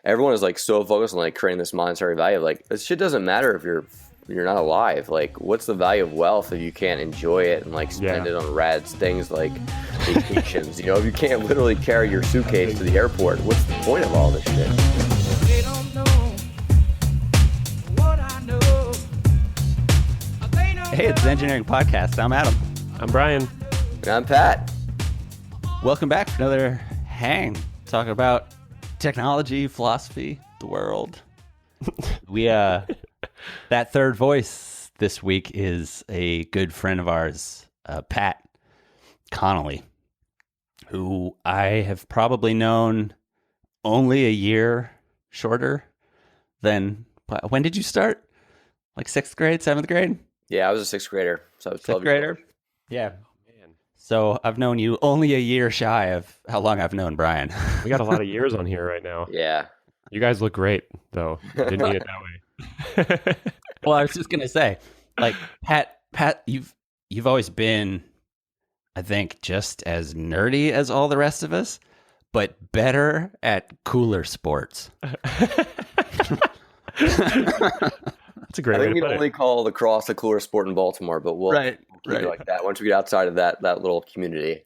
everyone is like so focused on like creating this monetary value. Like this shit doesn't matter if you're not alive. Like what's the value of wealth if you can't enjoy it and like spend it on rad things like vacations? You know, if you can't literally carry your suitcase to the airport, what's the point of all this shit? They don't know what I know. Hey, it's the Engineering Podcast. I'm Adam. I'm Brian. And I'm Pat. Welcome back for another hang, talking about technology, philosophy, the world. That third voice this week is a good friend of ours, Pat Connelly, who I have probably known only a year shorter than, when did you start? Like 6th grade, 7th grade? Yeah, I was a 6th grader. So I was 12 6th grader? Yeah. So I've known you only a year shy of how long I've known Brian. We got a lot of years on here right now. Yeah. You guys look great, though. I didn't mean it that way. Well, I was just gonna say, like Pat, you've always been, I think, just as nerdy as all the rest of us, but better at cooler sports. That's a great way to put it. I think we only call lacrosse a cooler sport in Baltimore, but we'll keep it like that once we get outside of that little community.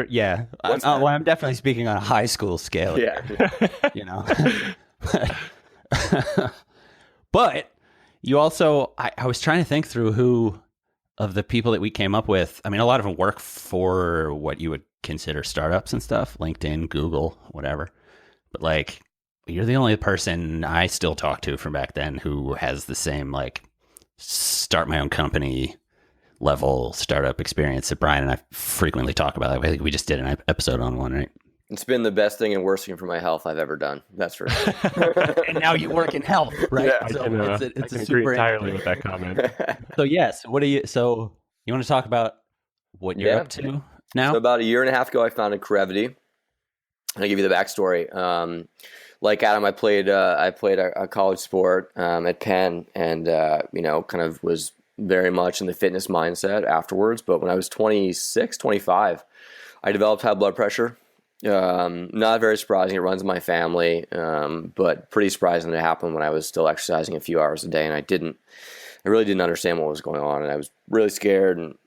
Yeah, I'm definitely speaking on a high school scale. Yeah, you know. But you also, I was trying to think through who of the people that we came up with. I mean, a lot of them work for what you would consider startups and stuff, LinkedIn, Google, whatever. But like, you're the only person I still talk to from back then who has the same like start my own company level startup experience that Brian and I frequently talk about. I think we just did an episode on one, right? It's been the best thing and worst thing for my health I've ever done. That's for sure. And now you work in health, right? Yeah. So I can agree entirely with that comment. So yes, so you want to talk about what you're up to now? So about a year and a half ago, I founded Corevity. And I'll give you the backstory. Like Adam, I played a college sport at Penn, and kind of was very much in the fitness mindset afterwards. But when I was 26, 25, I developed high blood pressure. Not very surprising. It runs in my family, but pretty surprising that it happened when I was still exercising a few hours a day, and I really didn't understand what was going on, and I was really scared, and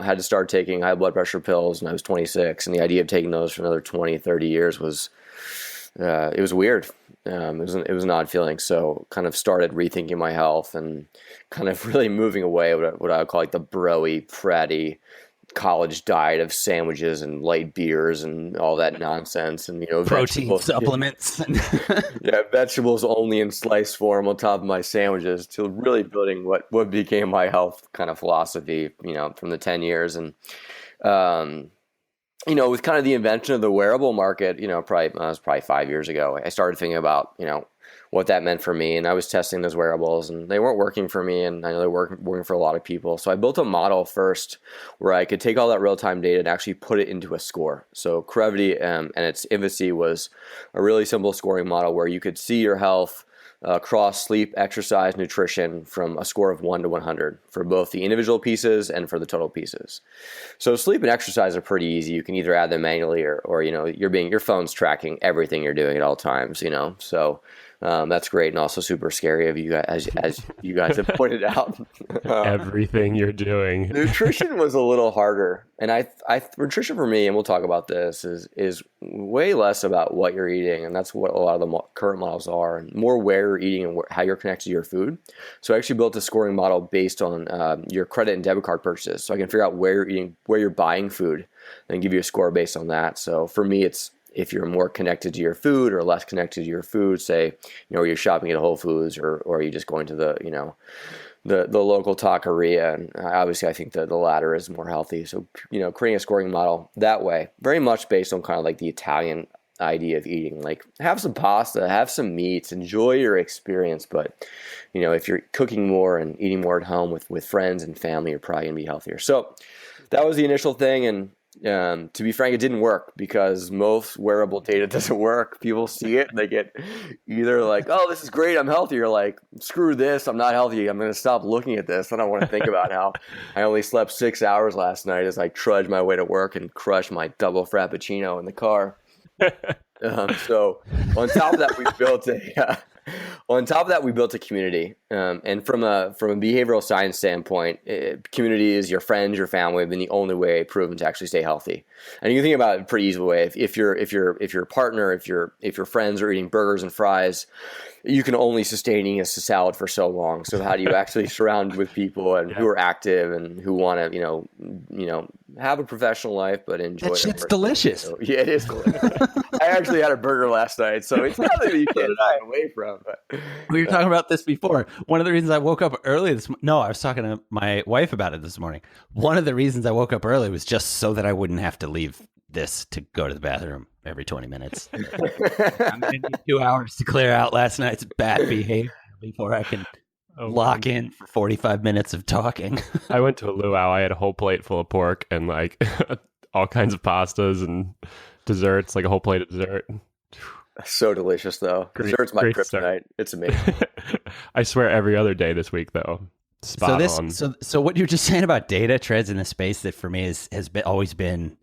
had to start taking high blood pressure pills when I was 26, and the idea of taking those for another 20, 30 years was it was weird. It was an odd feeling. So kind of started rethinking my health and kind of really moving away what I would call like the broy, pratty college diet of sandwiches and light beers and all that nonsense, and protein supplements and vegetables only in sliced form on top of my sandwiches, to really building what became my health kind of philosophy from the 10 years. And with kind of the invention of the wearable market, it was probably 5 years ago, I started thinking about what that meant for me. And I was testing those wearables, and they weren't working for me, and I know they were working for a lot of people. So I built a model first where I could take all that real-time data and actually put it into a score. So Corevity and its infancy was a really simple scoring model where you could see your health across sleep, exercise, nutrition from a score of 1 to 100 for both the individual pieces and for the total pieces. So sleep and exercise are pretty easy. You can either add them manually or your phone's tracking everything you're doing at all times, So that's great, and also super scary of you guys, as you guys have pointed out. Everything you're doing. Nutrition was a little harder, and nutrition for me, and we'll talk about this, is way less about what you're eating, and that's what a lot of the current models are, and more where you're eating and how you're connected to your food. So I actually built a scoring model based on your credit and debit card purchases, so I can figure out where you're eating, where you're buying food, and give you a score based on that. So for me, it's if you're more connected to your food or less connected to your food, say, you're shopping at Whole Foods or you're just going to the local taqueria. And obviously I think that the latter is more healthy. So, creating a scoring model that way, very much based on kind of like the Italian idea of eating, like have some pasta, have some meats, enjoy your experience. But, if you're cooking more and eating more at home with friends and family, you're probably gonna be healthier. So that was the initial thing. And to be frank, it didn't work because most wearable data doesn't work. People see it, they get either like, oh, this is great, I'm healthy, or like, screw this, I'm not healthy, I'm going to stop looking at this. I don't want to think about how I only slept 6 hours last night as I trudged my way to work and crushed my double frappuccino in the car. So on top of that, we built a community. And from a behavioral science standpoint, community is your friends, your family, have been the only way proven to actually stay healthy. And you can think about it in a pretty easy way. If your partner, if your friends are eating burgers and fries, you can only sustain eating a salad for so long. So how do you actually surround with people and who are active and who want to, have a professional life but enjoy that shit's delicious. So, yeah, it is delicious. I actually had a burger last night, so it's nothing that you can't shy away from. But, we were talking about this before. One of the reasons I woke up early I was talking to my wife about it this morning. One of the reasons I woke up early was just so that I wouldn't have to leave this to go to the bathroom every 20 minutes. I'm going to need 2 hours to clear out last night's bad behavior before I can lock in for 45 minutes of talking. I went to a luau. I had a whole plate full of pork and like all kinds of pastas and desserts, like a whole plate of dessert. So delicious, though. Dessert's my kryptonite. It's amazing. I swear every other day this week, though. Spot on. So what you're just saying about data treads in the space that for me always been.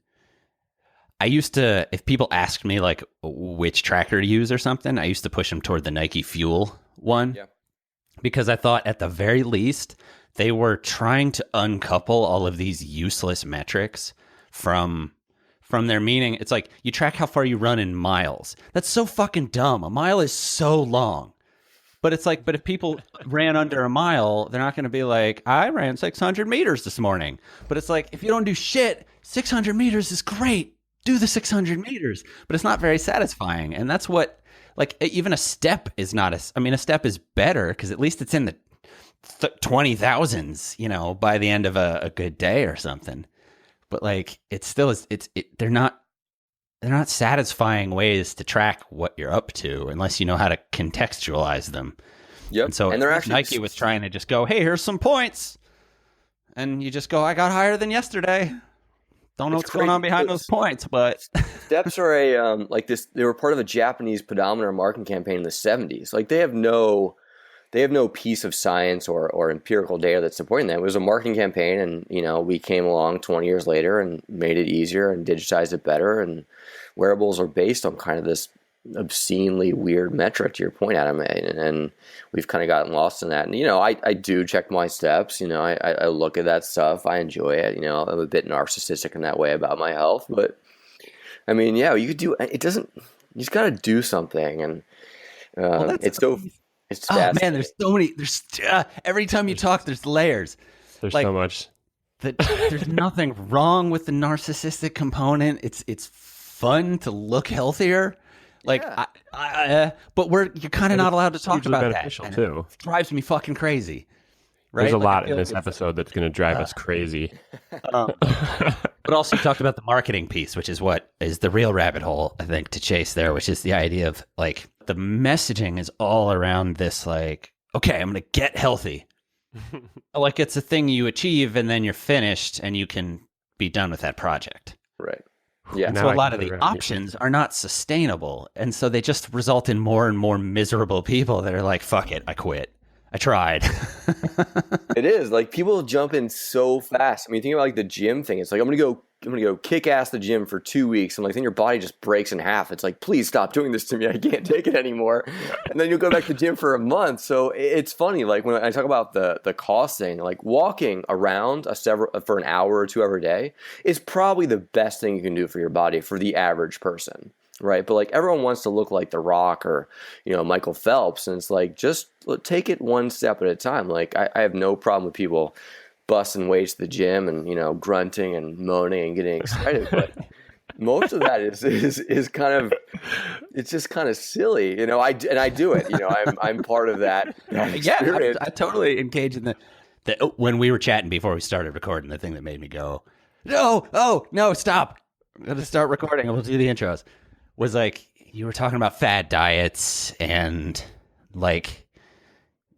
I used to, if people asked me like which tracker to use or something, I used to push them toward the Nike Fuel one. Yeah. Because I thought at the very least they were trying to uncouple all of these useless metrics from their meaning. It's like you track how far you run in miles. That's so fucking dumb. A mile is so long. But it's like, but if people ran under a mile, they're not going to be like, I ran 600 meters this morning. But it's like, if you don't do shit, 600 meters is great. Do the 600 meters. But it's not very satisfying. And that's what, like, even a step is not a step is better because at least it's in the 20,000s, by the end of a good day or something. But like, it still is, they're not satisfying ways to track what you're up to unless you know how to contextualize them. Yep. And so and they're actually Nike was trying to just go, hey, here's some points. And you just go, I got higher than yesterday. Don't know what's going on behind those points, but steps are like this. They were part of a Japanese pedometer marketing campaign in the 70s. Like they have no piece of science or empirical data that's supporting that. It was a marketing campaign, and we came along 20 years later and made it easier and digitized it better. And wearables are based on kind of this obscenely weird metric, to your point, Adam, and we've kind of gotten lost in that. And I do check my steps. I look at that stuff. I enjoy it. I'm a bit narcissistic in that way about my health, but I mean, yeah, you could do it. Doesn't. You just got to do something, and it's so. It's oh man, there's so many. There's every time you talk, there's layers. There's so much. There's nothing wrong with the narcissistic component. It's fun to look healthier. Like, yeah. But you're kind of not allowed to talk about that. Too. It drives me fucking crazy. Right? There's a lot in this episode that's going to drive us crazy. But also you talked about the marketing piece, which is what is the real rabbit hole, I think, to chase there, which is the idea of like the messaging is all around this like, okay, I'm going to get healthy. Like it's a thing you achieve and then you're finished and you can be done with that project. Right. Yeah. So a lot of the options are not sustainable. And so they just result in more and more miserable people that are like, fuck it, I quit. I tried. It is like people jump in so fast. I mean, think about like the gym thing. It's like, I'm going to go kick ass the gym for 2 weeks. And like, then your body just breaks in half. It's like, please stop doing this to me. I can't take it anymore. And then you'll go back to the gym for a month. So it's funny. Like when I talk about the cost thing, like walking around for an hour or 2 every day is probably the best thing you can do for your body for the average person. Right. But like everyone wants to look like The Rock or, Michael Phelps. And it's like, just take it one step at a time. Like I have no problem with people busting weights to the gym and, grunting and moaning and getting excited. But most of that is kind of, it's just kind of silly, I do it, I'm part of that. Yeah. I totally engage in the when we were chatting before we started recording, the thing that made me go, no, stop. I'm going to start recording and we'll do the intros. Was like you were talking about fad diets and like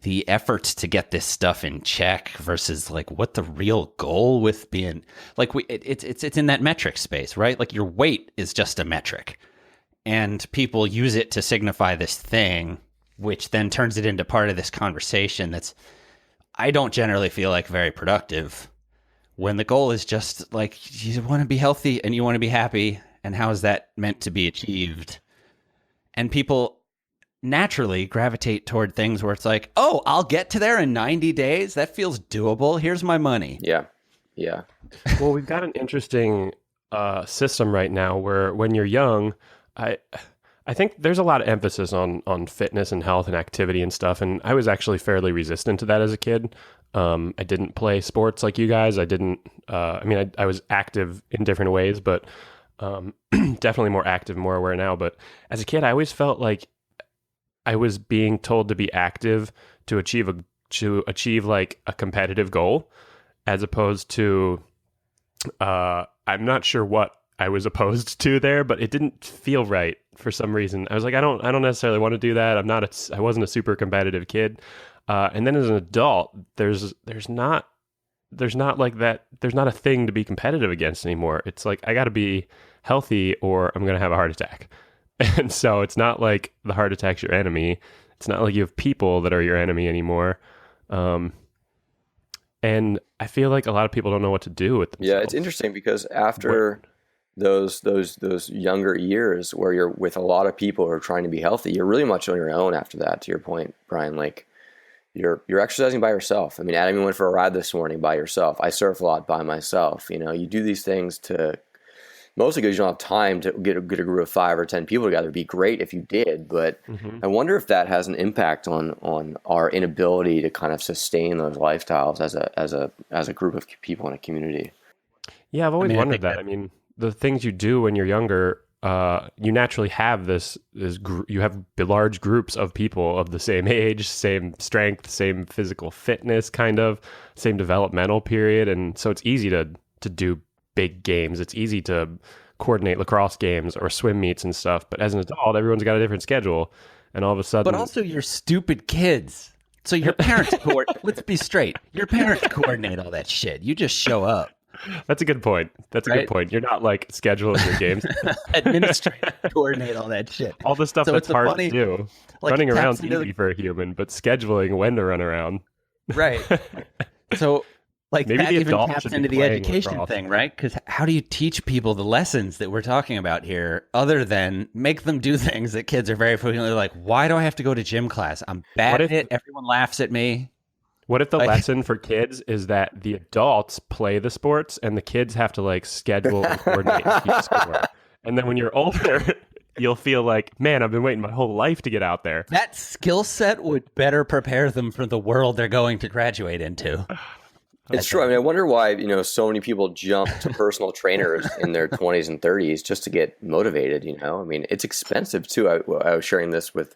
the efforts to get this stuff in check versus like what the real goal with being like it's in that metric space, right? Like your weight is just a metric and people use it to signify this thing, which then turns it into part of this conversation that's I don't generally feel like very productive when the goal is just like you want to be healthy and you want to be happy. And how is that meant to be achieved? And people naturally gravitate toward things where it's like, oh, I'll get to there in 90 days. That feels doable. Here's my money. Yeah. Yeah. Well, we've got an interesting system right now where when you're young, I think there's a lot of emphasis on fitness and health and activity and stuff. And I was actually fairly resistant to that as a kid. I didn't play sports like you guys. I didn't, I was active in different ways, but definitely more active, more aware now. But as a kid, I always felt like I was being told to be active to achieve like a competitive goal, as opposed to, I'm not sure what I was opposed to there, but it didn't feel right for some reason. I was like, I don't necessarily want to do that. I wasn't a super competitive kid. And then as an adult, there's not like that. There's not a thing to be competitive against anymore. It's like, I got to be healthy or I'm going to have a heart attack. And so it's not like the heart attack's your enemy. It's not like you have people that are your enemy anymore. And I feel like a lot of people don't know what to do with themselves. Yeah, it's interesting because after those younger years where you're with a lot of people who are trying to be healthy, you're really much on your own after that, to your point, Brian. Like you're exercising by yourself. I mean, Adam, you went for a ride this morning by yourself. I surf a lot by myself. You know, you do these things to mostly because you don't have time to get a group of 5 or 10 people together. It'd be great if you did, but I wonder if that has an impact on our inability to kind of sustain those lifestyles as a group of people in a community. Yeah, I've always wondered that. I mean, the things you do when you're younger, you naturally have you have large groups of people of the same age, same strength, same physical fitness, kind of same developmental period, and so it's easy to do big games. It's easy to coordinate lacrosse games or swim meets and stuff. But as an adult, everyone's got a different schedule, and all of a sudden, but also you're stupid kids. So your parents let's be straight. Your parents coordinate all that shit. You just show up. That's a good point. That's a good point. You're not like scheduling your games. Administrative coordinate all that shit. All the stuff that's hard to do. Like, running around's easy for a human, but scheduling when to run around. Right. So like maybe that even taps into the education lacrosse thing, right? Because how do you teach people the lessons that we're talking about here other than make them do things that kids are very frequently like, why do I have to go to gym class? I'm bad at it. Everyone laughs at me. What if the lesson for kids is that the adults play the sports and the kids have to like schedule and coordinate and keep score? And then when you're older, you'll feel like, man, I've been waiting my whole life to get out there. That skill set would better prepare them for the world they're going to graduate into. It's true. I mean, I wonder why, so many people jump to personal trainers in their 20s and 30s just to get motivated, I mean, it's expensive too. I was sharing this with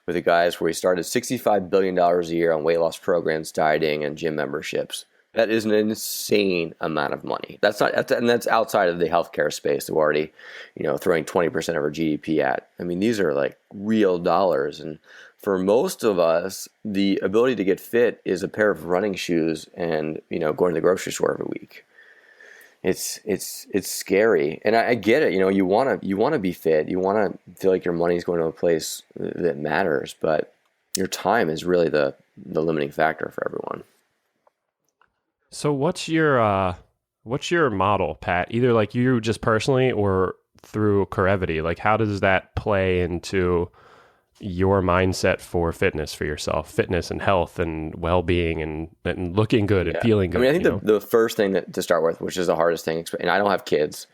the guys where we started $65 billion a year on weight loss programs, dieting, and gym memberships. That is an insane amount of money. And that's outside of the healthcare space that we're already, throwing 20% of our GDP at. I mean, these are like real dollars. And for most of us, the ability to get fit is a pair of running shoes and, going to the grocery store every week. It's scary, and I get it. You want to be fit. You want to feel like your money's going to a place that matters, but your time is really the limiting factor for everyone. So what's your model, Pat? Either like you just personally or through Corevity. Like, how does that play into your mindset for fitness for yourself, fitness and health and well-being and looking good and feeling good? I mean, I think the first thing to start with, which is the hardest thing, and I don't have kids,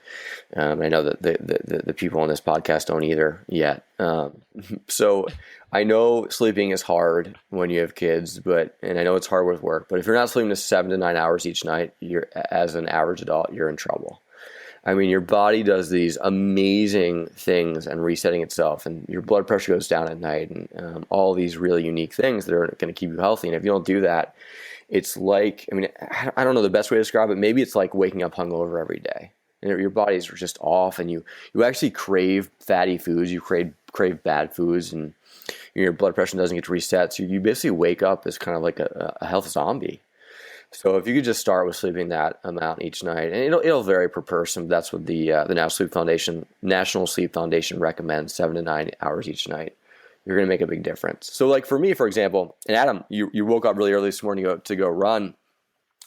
I know that the people on this podcast don't either yet. So I know sleeping is hard when you have kids, and I know it's hard with work, but if you're not sleeping to 7 to 9 hours each night, as an average adult, you're in trouble. I mean, your body does these amazing things and resetting itself, and your blood pressure goes down at night, and all these really unique things that are going to keep you healthy. And if you don't do that, it's like, I mean, I don't know the best way to describe it. Maybe it's like waking up hungover every day, and your body's just off, and you actually crave fatty foods, you crave bad foods, and your blood pressure doesn't get to reset. So you basically wake up as kind of like a health zombie. So if you could just start with sleeping that amount each night, and it'll vary per person. But that's what the National Sleep Foundation recommends: 7 to 9 hours each night. You're going to make a big difference. So like for me, for example, and Adam, you woke up really early this morning to go run.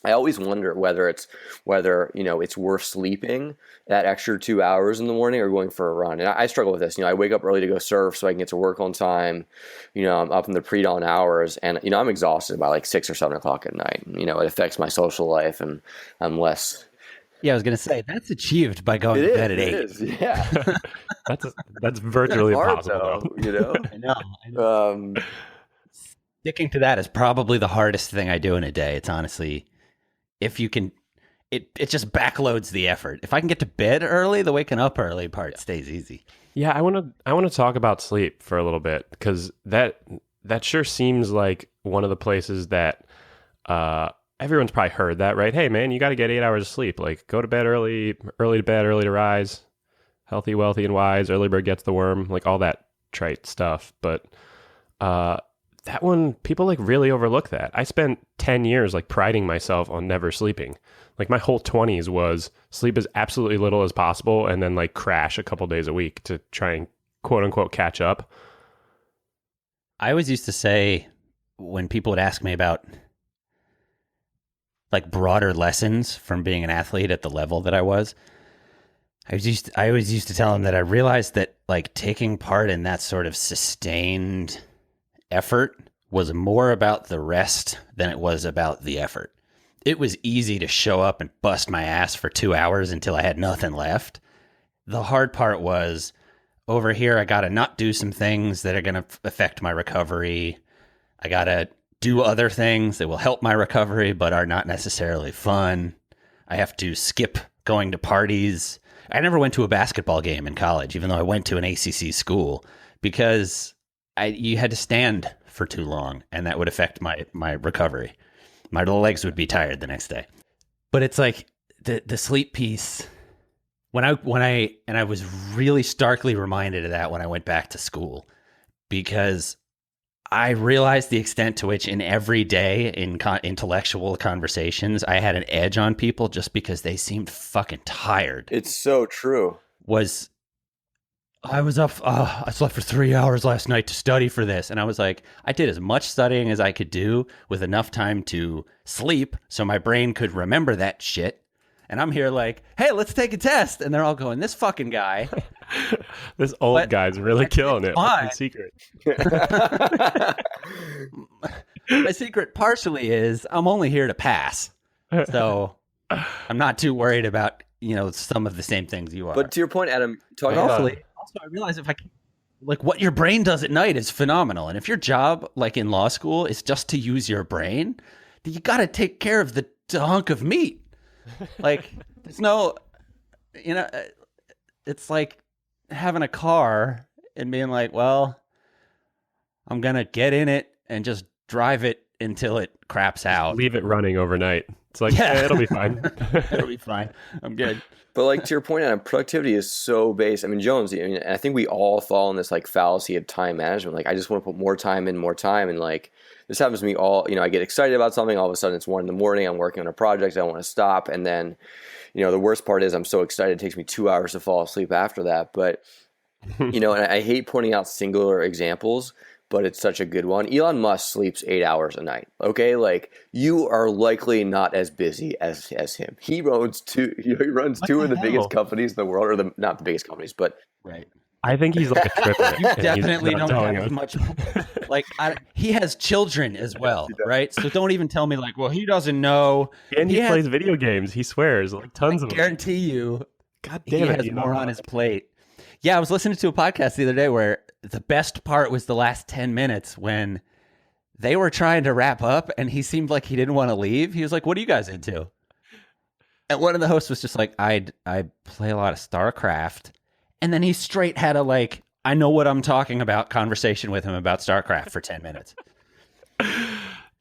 I always wonder whether it's worth sleeping that extra 2 hours in the morning or going for a run. And I struggle with this. I wake up early to go surf so I can get to work on time. I'm up in the pre-dawn hours, and I'm exhausted by like 6 or 7 o'clock at night. It affects my social life, and I'm less. Yeah, I was gonna say that's achieved by going to bed at 8. It is, yeah. That's virtually hard, impossible. though, I know. Sticking to that is probably the hardest thing I do in a day. It's honestly, if you can, it just backloads the effort. If I can get to bed early, the waking up early part stays easy. Yeah, I want to talk about sleep for a little bit, because that sure seems like one of the places that everyone's probably heard that, right? Hey man, you got to get 8 hours of sleep. Like, go to bed early to bed, early to rise, healthy, wealthy, and wise. Early bird gets the worm, like all that trite stuff. But that one, people like really overlook that. I spent 10 years like priding myself on never sleeping. Like my whole 20s was sleep as absolutely little as possible, and then like crash a couple days a week to try and quote unquote catch up. I always used to say, when people would ask me about like broader lessons from being an athlete at the level that I was, I always used to tell them that I realized that like taking part in that sort of sustained effort was more about the rest than it was about the effort. It was easy to show up and bust my ass for 2 hours until I had nothing left. The hard part was, over here, I got to not do some things that are going to affect my recovery. I got to do other things that will help my recovery but are not necessarily fun. I have to skip going to parties. I never went to a basketball game in college, even though I went to an ACC school, because you had to stand for too long, and that would affect my recovery. My legs would be tired the next day. But it's like the sleep piece. When I was really starkly reminded of that when I went back to school, because I realized the extent to which in every day in intellectual conversations, I had an edge on people just because they seemed fucking tired. It's so true. I was up, I slept for 3 hours last night to study for this. And I was like, I did as much studying as I could do with enough time to sleep so my brain could remember that shit. And I'm here like, hey, let's take a test. And they're all going, this fucking guy. This old guy's really killing it. What's the secret? My secret partially is I'm only here to pass. So I'm not too worried about, some of the same things you are. But to your point, Adam, talking Also, I realize if I can, like, what your brain does at night is phenomenal. And if your job, like in law school, is just to use your brain, then you got to take care of the hunk of meat. Like, there's no, it's like having a car and being like, well, I'm going to get in it and just drive it until it craps out. Leave it running overnight. It's like, yeah, it'll be fine. It'll be fine. I'm good. But like to your point, Adam, productivity is so base. I mean, Jones, I think we all fall in this like fallacy of time management. Like, I just want to put more time in, and like this happens to me all. I get excited about something, all of a sudden it's 1 a.m. I'm working on a project, I don't want to stop, and then, the worst part is I'm so excited it takes me 2 hours to fall asleep after that. But and I hate pointing out singular examples, but it's such a good one. Elon Musk sleeps 8 hours a night. Okay, like you are likely not as busy as him. He runs two. He runs two of the biggest companies in the world, or not the biggest companies, but right. I think he's like a triple. You definitely don't have as much. Like he has children as well, right? So don't even tell me like, well, he doesn't know. And he plays video games. He swears like tons of them. I guarantee you, God damn he it, has more on his plate. Yeah, I was listening to a podcast the other day where the best part was the last 10 minutes when they were trying to wrap up and he seemed like he didn't want to leave. He was like, what are you guys into? And one of the hosts was just like, I play a lot of StarCraft. And then he straight had a like, I know what I'm talking about conversation with him about StarCraft for 10 minutes.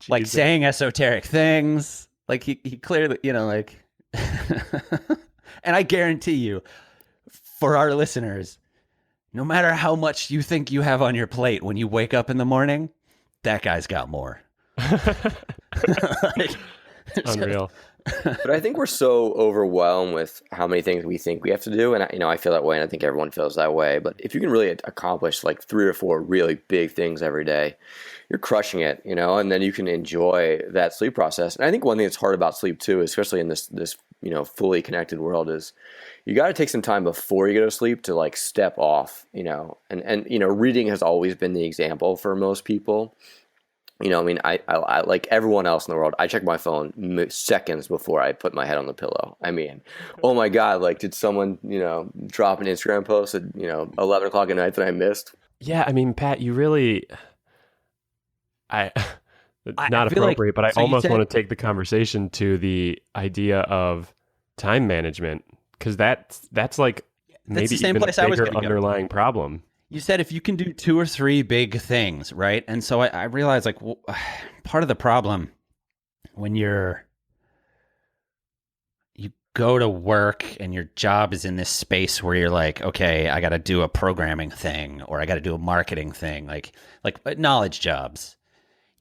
Like saying esoteric things. Like he clearly, like, and I guarantee you, for our listeners, no matter how much you think you have on your plate when you wake up in the morning, that guy's got more. Unreal. But I think we're so overwhelmed with how many things we think we have to do, and I feel that way, and I think everyone feels that way. But if you can really accomplish like 3 or 4 really big things every day, you're crushing it, and then you can enjoy that sleep process. And I think one thing that's hard about sleep too, especially in this fully connected world, is you got to take some time before you go to sleep to like step off, and reading has always been the example for most people. I like everyone else in the world, I check my phone seconds before I put my head on the pillow. I mean, oh my God, like did someone, drop an Instagram post at, 11 o'clock at night that I missed? Yeah, I mean, Pat, you really, not appropriate, but I almost want to take the conversation to the idea of time management, because that's like maybe even a bigger underlying problem. You said if you can do 2 or 3 big things, right? And so I realized like part of the problem when you go to work and your job is in this space where you're like, okay, I got to do a programming thing or I got to do a marketing thing, like knowledge jobs.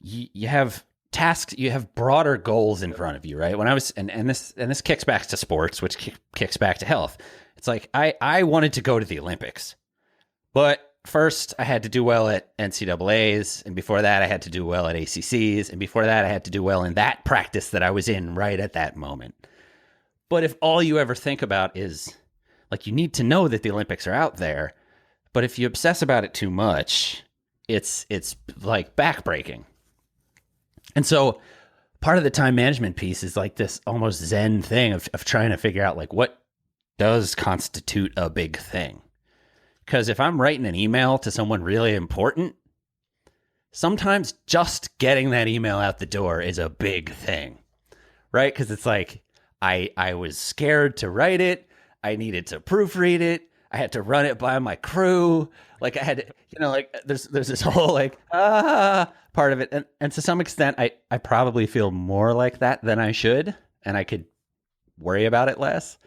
You have tasks, you have broader goals in front of you, right? When I was, and this kicks back to sports, which kicks back to health. It's like I wanted to go to the Olympics. But first, I had to do well at NCAAs, and before that, I had to do well at ACCs, and before that, I had to do well in that practice that I was in right at that moment. But if all you ever think about is, like, you need to know that the Olympics are out there, but if you obsess about it too much, it's like backbreaking. And so part of the time management piece is like this almost Zen thing of trying to figure out, like, what does constitute a big thing? Because if I'm writing an email to someone really important, sometimes just getting that email out the door is a big thing, right? Because it's like, I was scared to write it. I needed to proofread it. I had to run it by my crew. Like I had to, like there's this whole like, part of it. And to some extent, I probably feel more like that than I should. And I could worry about it less.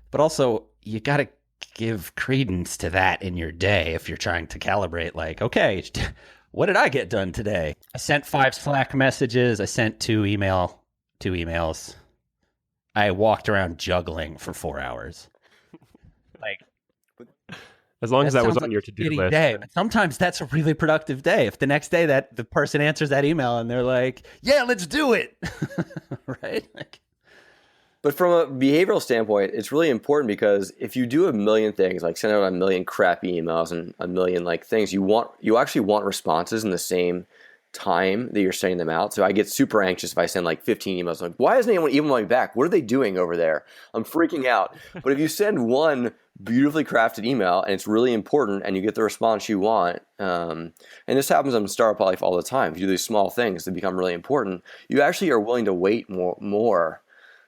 But also, you got to give credence to that in your day if you're trying to calibrate, like, okay, what did I get done today? I sent 5 Slack messages. I sent 2 emails. I walked around juggling for 4 hours. Like, as long as that was on your to-do list. Day, but sometimes that's a really productive day. If the next day that the person answers that email and they're like, yeah, let's do it. Right? Like, but from a behavioral standpoint, it's really important because if you do a million things, like send out a million crappy emails and a million like things, you actually want responses in the same time that you're sending them out. So I get super anxious if I send like 15 emails. I'm like, why isn't anyone emailing me back? What are they doing over there? I'm freaking out. But if you send one beautifully crafted email and it's really important and you get the response you want, and this happens in startup life all the time. If you do these small things that become really important, you actually are willing to wait more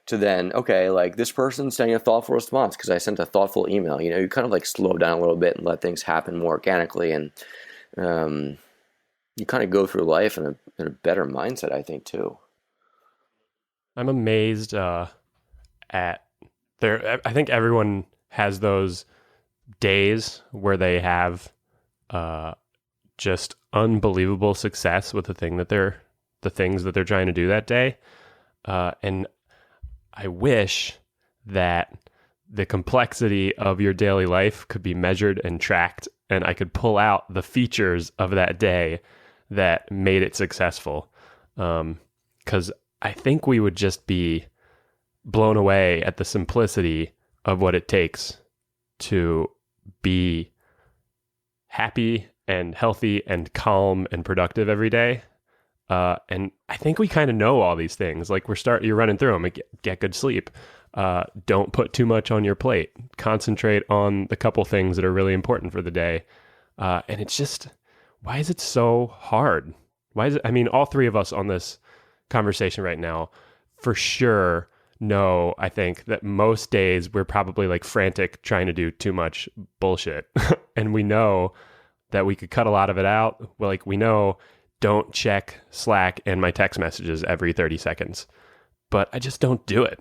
to then, okay, like this person's sending a thoughtful response because I sent a thoughtful email. You kind of like slow down a little bit and let things happen more organically, and you kind of go through life in a better mindset, I think, too. I'm amazed at there. I think everyone has those days where they have just unbelievable success with the things that they're trying to do that day, and I wish that the complexity of your daily life could be measured and tracked, and I could pull out the features of that day that made it successful. Because I think we would just be blown away at the simplicity of what it takes to be happy and healthy and calm and productive every day. And I think we kind of know all these things. Like you're running through them. Get good sleep. Don't put too much on your plate. Concentrate on the couple things that are really important for the day. And it's just, why is it so hard? All 3 of us on this conversation right now, for sure, know, I think, that most days we're probably like frantic trying to do too much bullshit. And we know that we could cut a lot of it out. Well, like we know, don't check Slack and my text messages every 30 seconds. But I just don't do it.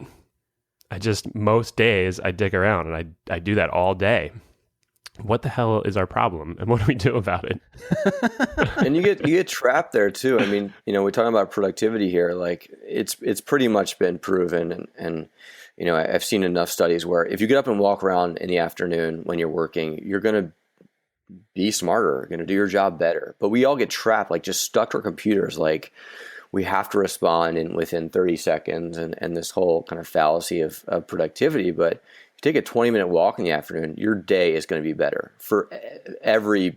Most days I dig around and I do that all day. what the hell is our problem and what do we do about it? And you get trapped there too. I mean, we're talking about productivity here. Like it's pretty much been proven, and I've seen enough studies where if you get up and walk around in the afternoon when you're working, you're going to be smarter, you're going to do your job better. But we all get trapped, like just stuck to our computers. Like we have to respond within 30 seconds, and this whole kind of fallacy of productivity. But take a 20-minute walk in the afternoon, your day is going to be better for every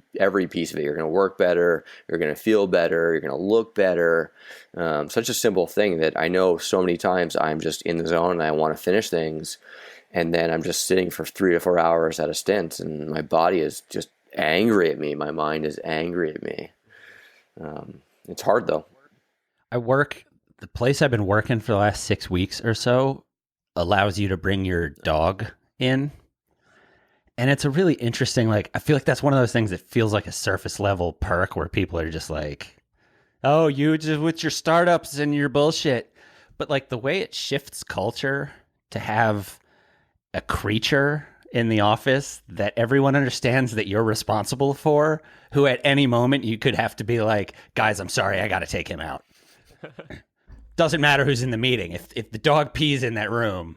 piece of it. You're going to work better, you're going to feel better, you're going to look better. Such a simple thing that I know so many times I'm just in the zone and I want to finish things, and then I'm just sitting for 3 to 4 hours at a stint, and my body is just angry at me. My mind is angry at me. It's hard though. The place I've been working for the last 6 weeks or so allows you to bring your dog in. And it's a really interesting, like, I feel like that's one of those things that feels like a surface level perk where people are just like, oh, you just with your startups and your bullshit. But like the way it shifts culture to have a creature in the office that everyone understands that you're responsible for, who at any moment you could have to be like, guys, I'm sorry, I got to take him out. Doesn't matter who's in the meeting. If the dog pees in that room,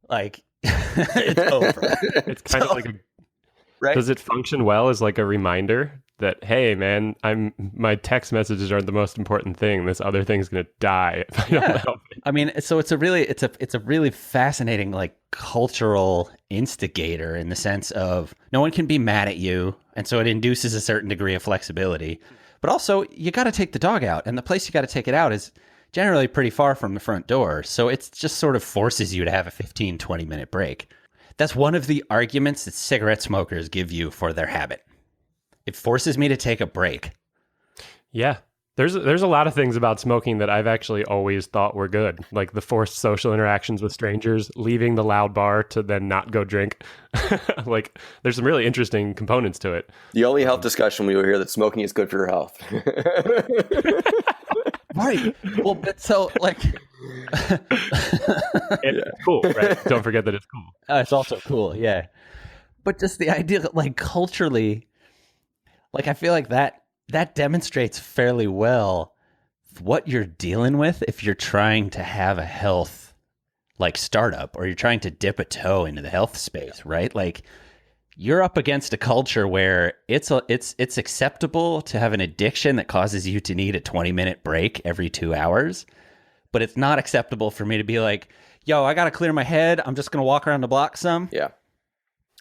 like it's over. It's kind of like right? Does it function well as like a reminder that, hey man, my text messages aren't the most important thing. This other thing's gonna die if I don't help it. I mean, so it's a really fascinating like cultural instigator in the sense of no one can be mad at you, and so it induces a certain degree of flexibility. But also, you got to take the dog out, and the place you got to take it out is generally pretty far from the front door. So it just sort of forces you to have a 15, 20-minute break. That's one of the arguments that cigarette smokers give you for their habit. It forces me to take a break. Yeah. There's a lot of things about smoking that I've actually always thought were good, like the forced social interactions with strangers, leaving the loud bar to then not go drink. Like, there's some really interesting components to it. The only health discussion we will hear that smoking is good for your health. Right. Well, but so like, it's cool, right? Don't forget that it's cool. It's also cool, yeah. But just the idea that, like, culturally, like, I feel like that demonstrates fairly well what you're dealing with if you're trying to have a health like startup, or you're trying to dip a toe into the health space, right? Like, you're up against a culture where it's acceptable to have an addiction that causes you to need a 20-minute break every 2 hours, but it's not acceptable for me to be like, yo, I got to clear my head. I'm just going to walk around the block some. Yeah.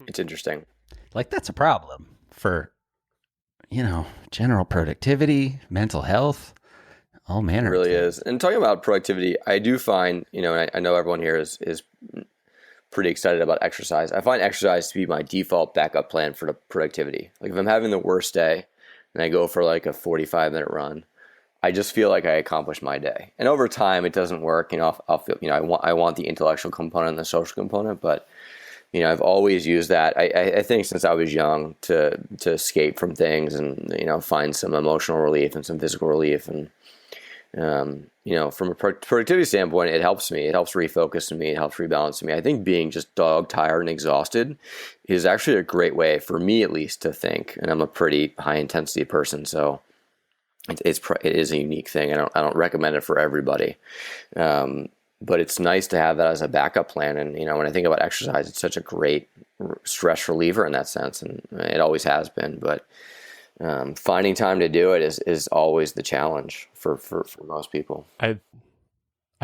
It's interesting. Like, that's a problem for, general productivity, mental health, all manner. It really is. And talking about productivity, I do find, and I know everyone here is pretty excited about exercise. I find exercise to be my default backup plan for the productivity. Like if I'm having the worst day and I go for like a 45-minute run, I just feel like I accomplished my day. And over time, it doesn't work. I'll feel, I want the intellectual component and the social component, but I've always used that. I think since I was young to escape from things and find some emotional relief and some physical relief. And from a productivity standpoint, it helps me. It helps refocus me. It helps rebalance me. I think being just dog tired and exhausted is actually a great way for me, at least, to think. And I'm a pretty high intensity person, so it is a unique thing. I don't recommend it for everybody. But it's nice to have that as a backup plan. And, when I think about exercise, it's such a great stress reliever in that sense. And it always has been. But finding time to do it is always the challenge for most people. I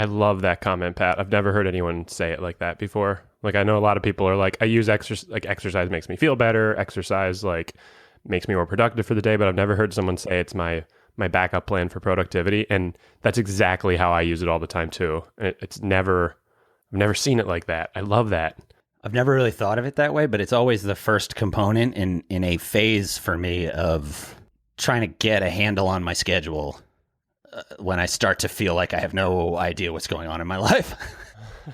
love that comment, Pat. I've never heard anyone say it like that before. Like, I know a lot of people are like, I use exercise makes me feel better. Exercise makes me more productive for the day. But I've never heard someone say it's my backup plan for productivity. And that's exactly how I use it all the time too. And I've never seen it like that. I love that. I've never really thought of it that way, but it's always the first component in a phase for me of trying to get a handle on my schedule when I start to feel like I have no idea what's going on in my life.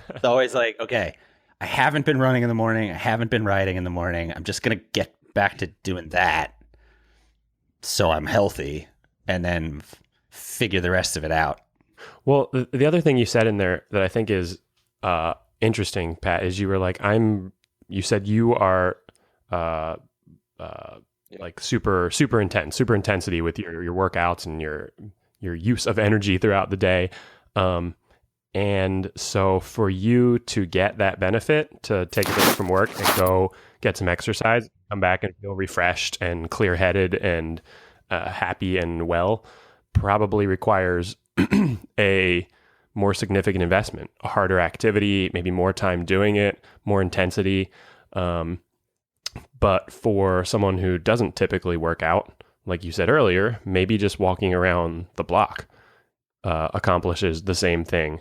It's always like, okay, I haven't been running in the morning. I haven't been riding in the morning. I'm just going to get back to doing that so I'm healthy, and then figure the rest of it out. Well, the other thing you said in there that I think is interesting, Pat, is you were like, you said you are like super intensity with your workouts and your use of energy throughout the day. And so for you to get that benefit, to take a break from work and go get some exercise, come back and feel refreshed and clear-headed and happy and well, probably requires a more significant investment, a harder activity, maybe more time doing it, more intensity. But for someone who doesn't typically work out, like you said earlier, maybe just walking around the block accomplishes the same thing.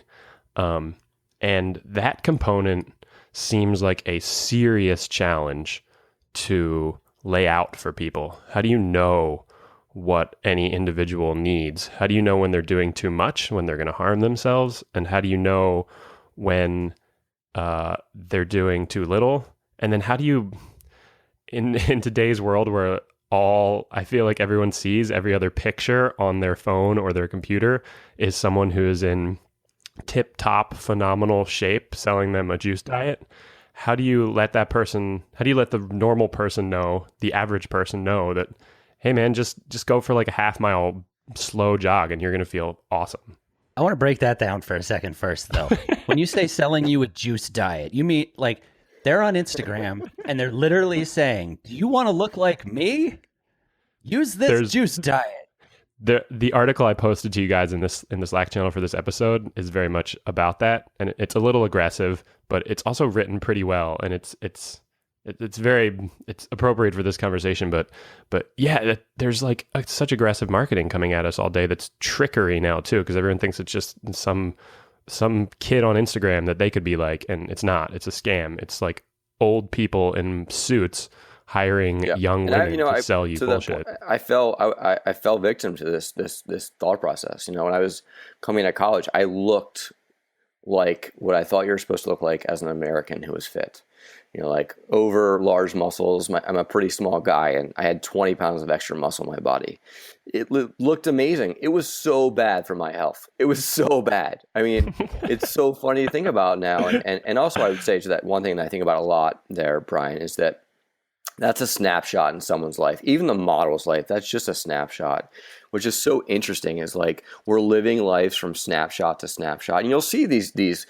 And that component seems like a serious challenge to lay out for people. How do you know what any individual needs? How do you know when they're doing too much, when they're going to harm themselves? And how do you know when they're doing too little? And then how do you, in today's world where I feel like everyone sees every other picture on their phone or their computer is someone who is in tip-top phenomenal shape selling them a juice diet, how do you let the normal person know, the average person know that, hey man, just go for like a half-mile slow jog and you're going to feel awesome? I want to break that down for a second first, though. When you say selling you a juice diet, you mean like they're on Instagram and they're literally saying, do you want to look like me? Use this juice diet. The article I posted to you guys in the Slack channel for this episode is very much about that, and it's a little aggressive, but it's also written pretty well, and it's appropriate for this conversation. But yeah, there's like such aggressive marketing coming at us all day. That's trickery now too, because everyone thinks it's just some kid on Instagram that they could be like, and it's not. It's a scam. It's like old people in suits hiring young women to sell you bullshit. I fell victim to this thought process. When I was coming out of college, I looked like what I thought you were supposed to look like as an American who was fit. Like over large muscles. I'm a pretty small guy, and I had 20 pounds of extra muscle in my body. It looked amazing. It was so bad for my health. It was so bad. I mean, it's so funny to think about now. And also I would say to that one thing that I think about a lot there, Brian, is that that's a snapshot in someone's life. Even the model's life, that's just a snapshot, which is so interesting, is like we're living lives from snapshot to snapshot. And you'll see these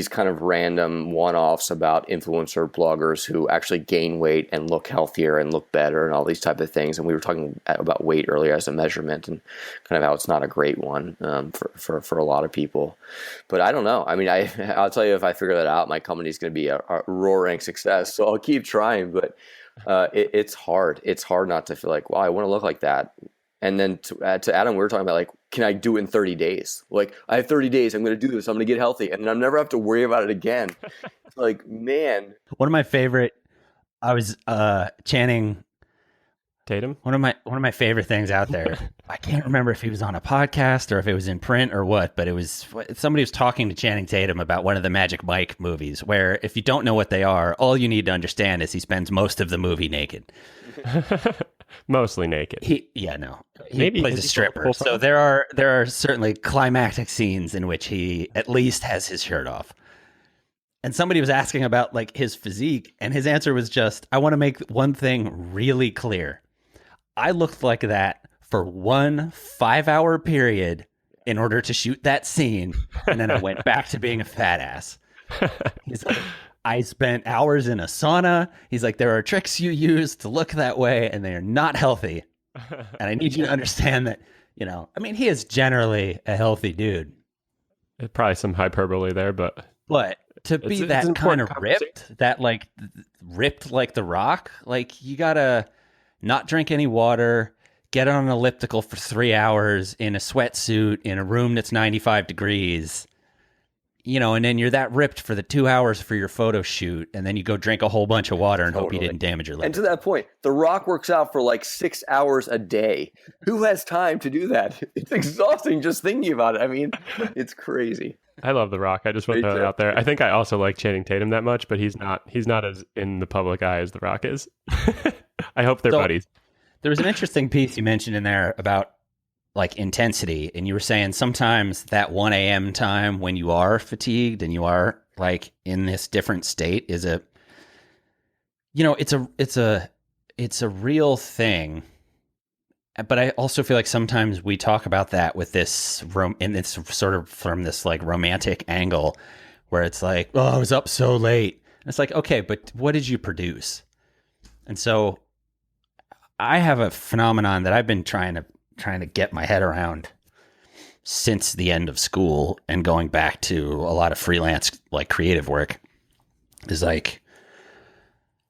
kind of random one-offs about influencer bloggers who actually gain weight and look healthier and look better and all these type of things. And we were talking about weight earlier as a measurement and kind of how it's not a great one for a lot of people. But I don't know. I mean, I'll tell you, if I figure that out, my company's going to be a roaring success. So I'll keep trying, but it's hard. It's hard not to feel like, wow, I want to look like that. And then to Adam, we were talking about like, can I do it in 30 days? Like, I have 30 days. I'm going to do this. I'm going to get healthy, and I'm never have to worry about it again. Like, man. One of my favorite. I was Channing Tatum. One of my favorite things out there. I can't remember if he was on a podcast or if it was in print or what, but it was somebody was talking to Channing Tatum about one of the Magic Mike movies, where if you don't know what they are, all you need to understand is he spends most of the movie naked. Mostly naked. He plays a stripper. So there are certainly climactic scenes in which he at least has his shirt off. And somebody was asking about like his physique, and his answer was just, I want to make one thing really clear. I looked like that for 1 5-hour period in order to shoot that scene, and then I went back to being a fat ass. He's like, I spent hours in a sauna. He's like, there are tricks you use to look that way, and they are not healthy. And I need you to understand that, I mean, he is generally a healthy dude. Probably some hyperbole there, but to be that kind of ripped, that like ripped like The Rock, like you gotta not drink any water, get on an elliptical for 3 hours in a sweatsuit in a room that's 95 degrees, and then you're that ripped for the 2 hours for your photo shoot, and then you go drink a whole bunch of water and hope you didn't damage your liver. And to that point, The Rock works out for like 6 hours a day. Who has time to do that? It's exhausting just thinking about it. I mean, it's crazy. I love The Rock. I just want to throw it out there. I think I also like Channing Tatum that much, but he's not as in the public eye as The Rock is. I hope they're buddies. There was an interesting piece you mentioned in there about like intensity, and you were saying sometimes that 1 a.m. time when you are fatigued and you are like in this different state is it's it's a real thing. But I also feel like sometimes we talk about that with this and it's sort of from this like romantic angle where it's like, oh, I was up so late. And it's like, okay, but what did you produce? And so I have a phenomenon that I've been trying to get my head around since the end of school and going back to a lot of freelance like creative work is like,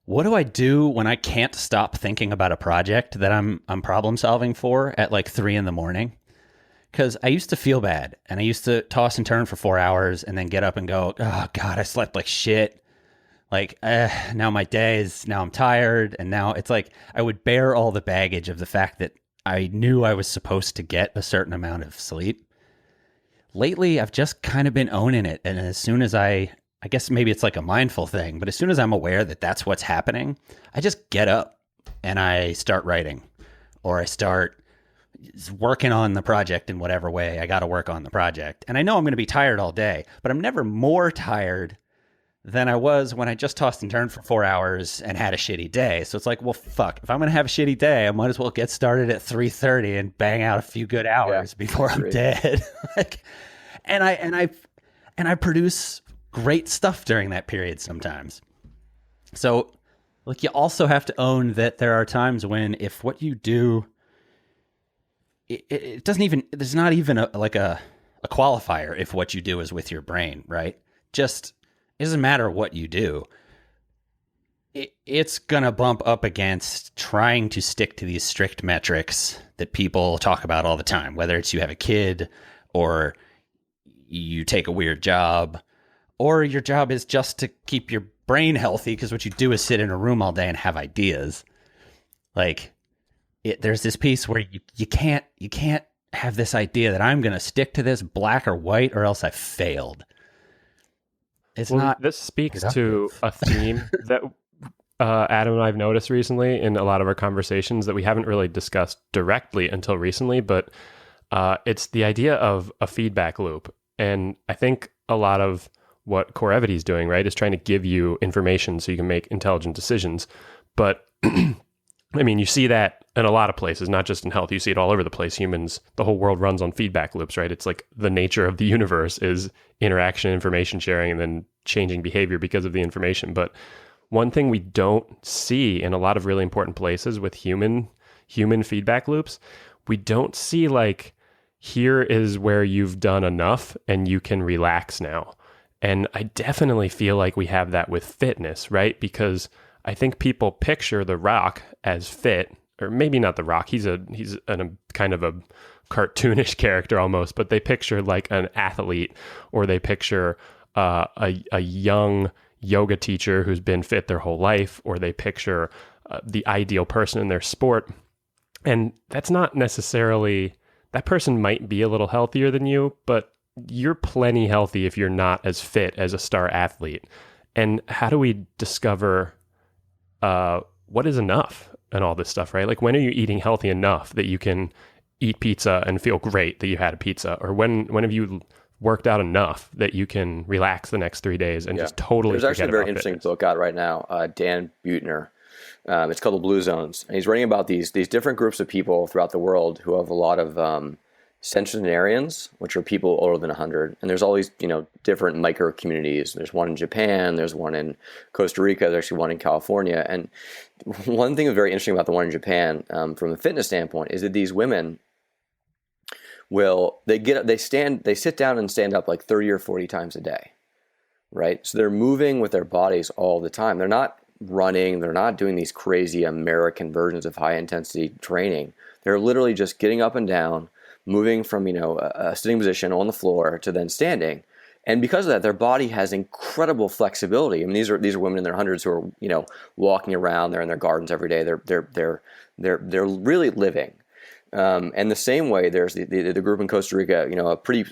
what do I do when I can't stop thinking about a project that I'm problem solving for at like 3 a.m? Because I used to feel bad and I used to toss and turn for 4 hours and then get up and go, oh God, I slept like shit. Like, now now I'm tired. And now it's like I would bear all the baggage of the fact that I knew I was supposed to get a certain amount of sleep. Lately, I've just kind of been owning it. And as soon as I guess maybe it's like a mindful thing, but as soon as I'm aware that that's what's happening, I just get up and I start writing or I start working on the project in whatever way I got to work on the project. And I know I'm going to be tired all day, but I'm never more tired than I was when I just tossed and turned for 4 hours and had a shitty day. So it's like, well, fuck, if I'm going to have a shitty day, I might as well get started at 3:30 and bang out a few good hours before I'm dead. Like, and I produce great stuff during that period sometimes. So like you also have to own that there are times when if what you do, it doesn't even, there's not even a qualifier if what you do is with your brain, right? Just, it doesn't matter what you do. It's going to bump up against trying to stick to these strict metrics that people talk about all the time, whether it's you have a kid or you take a weird job or your job is just to keep your brain healthy because what you do is sit in a room all day and have ideas. Like there's this piece where you can't have this idea that I'm going to stick to this black or white or else I failed. This speaks to a theme that Adam and I have noticed recently in a lot of our conversations that we haven't really discussed directly until recently, but it's the idea of a feedback loop. And I think a lot of what Corevity is doing, right, is trying to give you information so you can make intelligent decisions. But I mean, you see that in a lot of places, not just in health. You see it all over the place. Humans, the whole world runs on feedback loops, right? It's like the nature of the universe is interaction, information sharing, and then changing behavior because of the information. But one thing we don't see in a lot of really important places with human feedback loops, we don't see like, here is where you've done enough and you can relax now. And I definitely feel like we have that with fitness, right? Because I think people picture The Rock as fit, or maybe not The Rock. He's a kind of a cartoonish character almost, but they picture like an athlete, or they picture a young yoga teacher who's been fit their whole life, or they picture the ideal person in their sport. And that's not necessarily, that person might be a little healthier than you, but you're plenty healthy if you're not as fit as a star athlete. And how do we discover what is enough and all this stuff, right? Like, when are you eating healthy enough that you can eat pizza and feel great that you had a pizza? Or when have you worked out enough that you can relax the next 3 days and just totally There's actually a very interesting book out right now, Dan Buettner. It's called The Blue Zones. And he's writing about these different groups of people throughout the world who have a lot of centenarians, which are people older than 100. And there's all these, different micro communities. There's one in Japan, there's one in Costa Rica, there's actually one in California. And one thing that's very interesting about the one in Japan, from a fitness standpoint, is that these women they sit down and stand up like 30 or 40 times a day, right? So they're moving with their bodies all the time. They're not running, they're not doing these crazy American versions of high intensity training. They're literally just getting up and down, moving from, a sitting position on the floor to then standing. And because of that, their body has incredible flexibility. I mean, these are women in their hundreds who are, walking around. They're in their gardens every day. They're really living. And the same way, there's the group in Costa Rica, a pretty,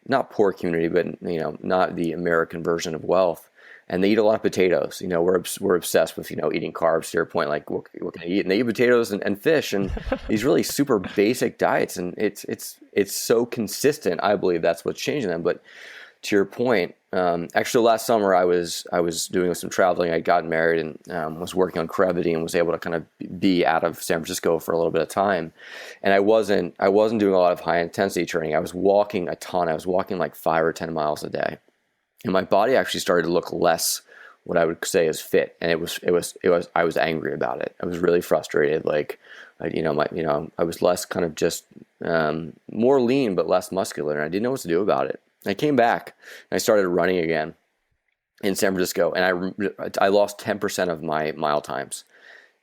not poor community, but not the American version of wealth. And they eat a lot of potatoes. We're obsessed with eating carbs. To your point, like what can I eat? And they eat potatoes and fish and these really super basic diets. And it's so consistent. I believe that's what's changing them. But to your point, actually last summer I was doing some traveling. I'd gotten married and was working on Corevity and was able to kind of be out of San Francisco for a little bit of time. And I wasn't doing a lot of high intensity training. I was walking a ton. I was walking like 5 or 10 miles a day, and my body actually started to look less what I would say is fit. And it was I was angry about it. I was really frustrated. Like, I was less kind of just more lean but less muscular, and I didn't know what to do about it. I came back and I started running again in San Francisco, and I lost 10% of my mile times.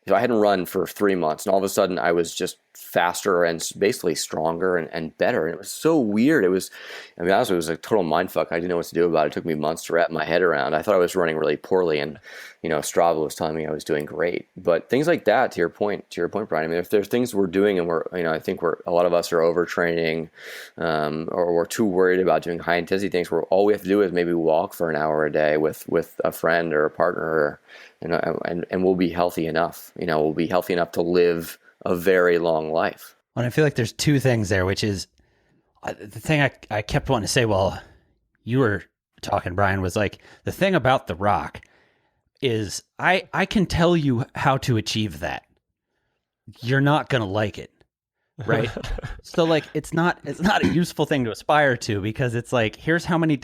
So I hadn't run for 3 months, and all of a sudden I was just faster and basically stronger and better. And it was so weird. Honestly, it was a total mindfuck. I didn't know what to do about it. It took me months to wrap my head around. I thought I was running really poorly, and Strava was telling me I was doing great. But things like that, to your point, Brian. I mean, if there's things we're doing and I think a lot of us are overtraining, or we're too worried about doing high intensity things, where all we have to do is maybe walk for an hour a day with a friend or a partner, and we'll be healthy enough. We'll be healthy enough to live a very long life. And I feel like there's two things there, which is the thing I kept wanting to say while you were talking, Brian, was like, the thing about The Rock is I can tell you how to achieve that. You're not going to like it. Right. So like, it's not a useful thing to aspire to, because it's like, here's how many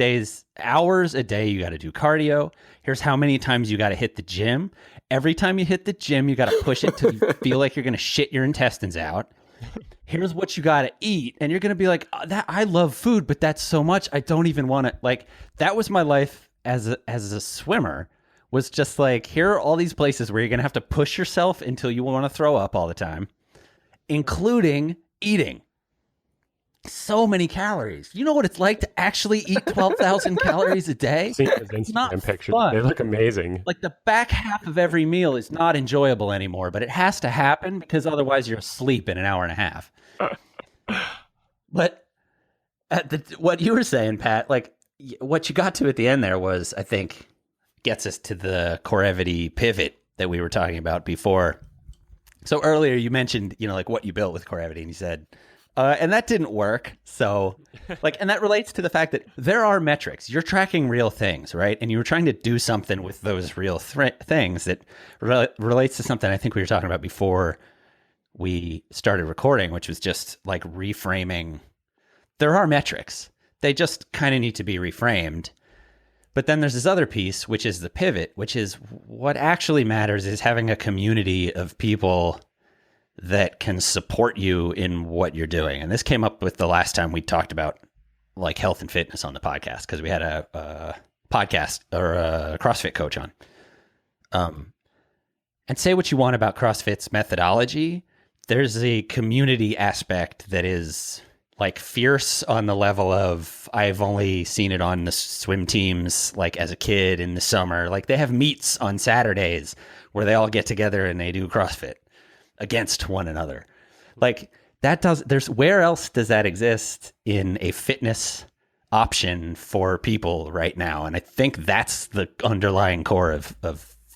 hours a day you got to do cardio. Here's how many times you got to hit the gym. Every time you hit the gym, you got to push it till you feel like you're going to shit your intestines out. Here's what you got to eat. And you're going to be like, I love food, but that's so much. I don't even want to. Like, that was my life as a swimmer, was just like, here are all these places where you're going to have to push yourself until you want to throw up all the time, including eating. So many calories. You know what it's like to actually eat 12,000 calories a day? It's not pictures. Fun. They look amazing. Like, the back half of every meal is not enjoyable anymore, but it has to happen because otherwise you're asleep in an hour and a half. But what you were saying, Pat, like what you got to at the end there was, I think, gets us to the Corevity pivot that we were talking about before. So earlier you mentioned, like what you built with Corevity, and you said, and that didn't work. So and that relates to the fact that there are metrics. You're tracking real things, right? And you were trying to do something with those real things that relates to something I think we were talking about before we started recording, which was just like reframing. There are metrics. They just kind of need to be reframed. But then there's this other piece, which is the pivot, which is what actually matters is having a community of people that can support you in what you're doing. And this came up with the last time we talked about like health and fitness on the podcast, because we had a podcast or a CrossFit coach on. And say what you want about CrossFit's methodology, there's a community aspect that is like fierce on the level of, I've only seen it on the swim teams, like as a kid in the summer. Like, they have meets on Saturdays where they all get together and they do CrossFit against one another. Like, where else does that exist in a fitness option for people right now? And I think that's the underlying core of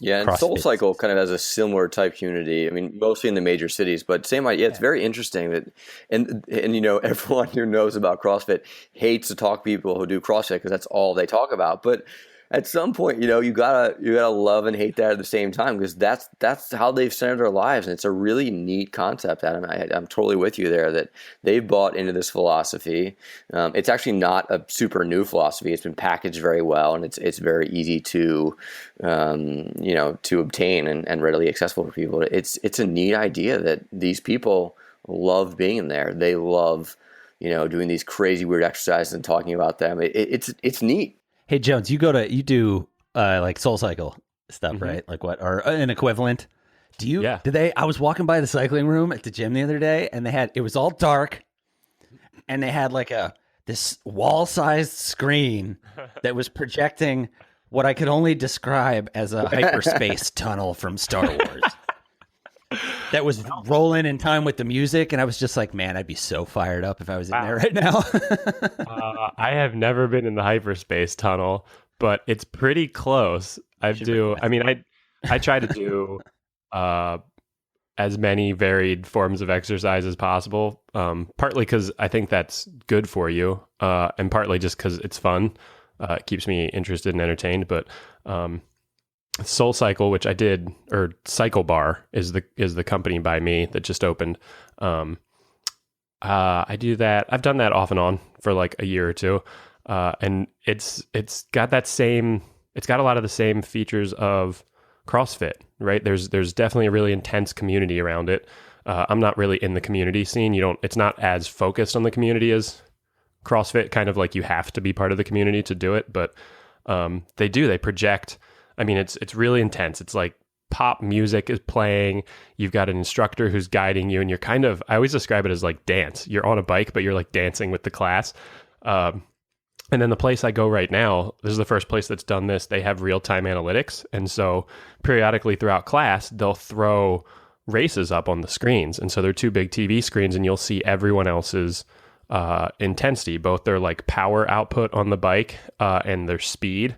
and CrossFit. SoulCycle kind of has a similar type community. I mean, mostly in the major cities, but same idea. It's very interesting that, and everyone who knows about CrossFit hates to talk to people who do CrossFit because that's all they talk about. But at some point, you gotta love and hate that at the same time, because that's how they've centered their lives, and it's a really neat concept, Adam. I'm totally with you there that they've bought into this philosophy. It's actually not a super new philosophy. It's been packaged very well, and it's very easy to to obtain and readily accessible for people. It's a neat idea that these people love being in there. They love doing these crazy weird exercises and talking about them. It's neat. Hey, Jones, you do like SoulCycle stuff, right? Like what, or an equivalent? Do you? Yeah. I was walking by the cycling room at the gym the other day, and it was all dark, and they had like this wall-sized screen that was projecting what I could only describe as a hyperspace tunnel from Star Wars. That was rolling in time with the music, and I was just like, man, I'd be so fired up if I was in there right now. I have never been in the hyperspace tunnel, but it's pretty close. I try to do as many varied forms of exercise as possible, partly because I think that's good for you, and partly just because it's fun. It keeps me interested and entertained. But Soul Cycle, which I did, or Cycle Bar is the company by me that just opened. I do that. I've done that off and on for like a year or two, and it's got that same. It's got a lot of the same features of CrossFit, right? There's definitely a really intense community around it. I'm not really in the community scene. It's not as focused on the community as CrossFit, kind of like you have to be part of the community to do it. But they project. I mean, it's really intense. It's like pop music is playing. You've got an instructor who's guiding you, and you're kind of, I always describe it as like dance. You're on a bike, but you're like dancing with the class. And then the place I go right now, this is the first place that's done this. They have real-time analytics. And so periodically throughout class, they'll throw races up on the screens. And so they're two big TV screens, and you'll see everyone else's intensity, both their like power output on the bike and their speed.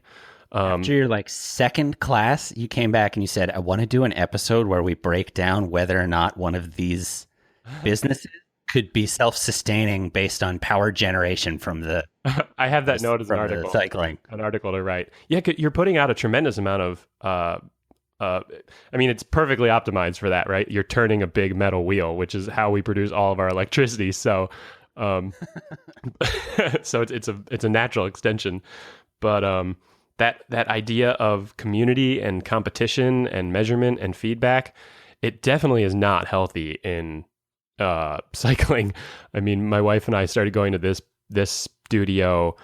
After your like second class, you came back and you said, I want to do an episode where we break down whether or not one of these businesses could be self-sustaining based on power generation from the I have that note as an article. Cycling. An article to write. Yeah, you're putting out a tremendous amount of I mean, it's perfectly optimized for that, right? You're turning a big metal wheel, which is how we produce all of our electricity. So so it's a natural extension. But that idea of community and competition and measurement and feedback, it definitely is not healthy in cycling. I mean, my wife and I started going to this studio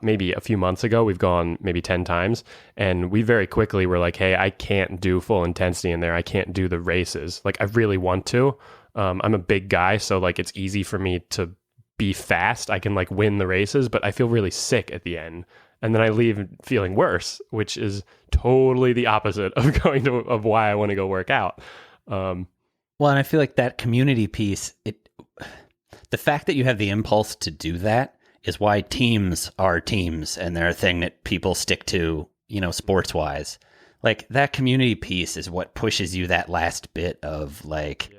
maybe a few months ago. We've gone maybe 10 times, and we very quickly were like, hey, I can't do full intensity in there. I can't do the races. Like, I really want to. I'm a big guy, so like it's easy for me to be fast. I can like win the races, but I feel really sick at the end. And then I leave feeling worse, which is totally the opposite of why I want to go work out. Well, and I feel like that community piece, the fact that you have the impulse to do that is why teams are teams, and they're a thing that people stick to, sports wise. Like, that community piece is what pushes you that last bit of like,